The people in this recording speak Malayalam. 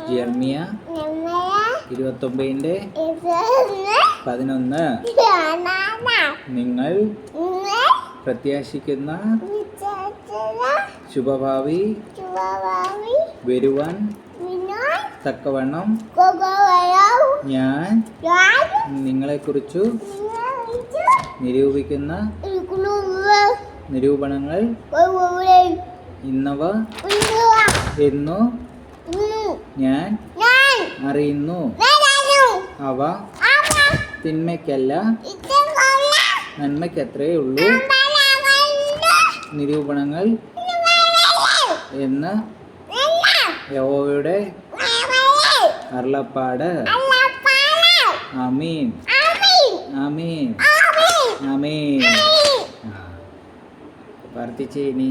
ജെർമിയ 29:11 നിങ്ങൾ പ്രത്യാശിക്കുന്ന ശുഭഭാവി വരുവാൻ തക്കവണ്ണം ഞാൻ നിങ്ങളെക്കുറിച്ചു നിരൂപിക്കുന്ന നിരൂപണങ്ങൾ ഇന്നവ എന്നു ഞാൻ അറിയുന്നു. അവ തിന്മയ്ക്കല്ല നന്മയ്ക്കത്രേ ഉള്ളൂ നിരൂപണങ്ങൾ എന്ന് യഹോവയുടെ അരുളപ്പാട്. ആമീൻ ആമീൻ ആമീൻ. പ്രാർത്ഥിച്ചേ ഇനി.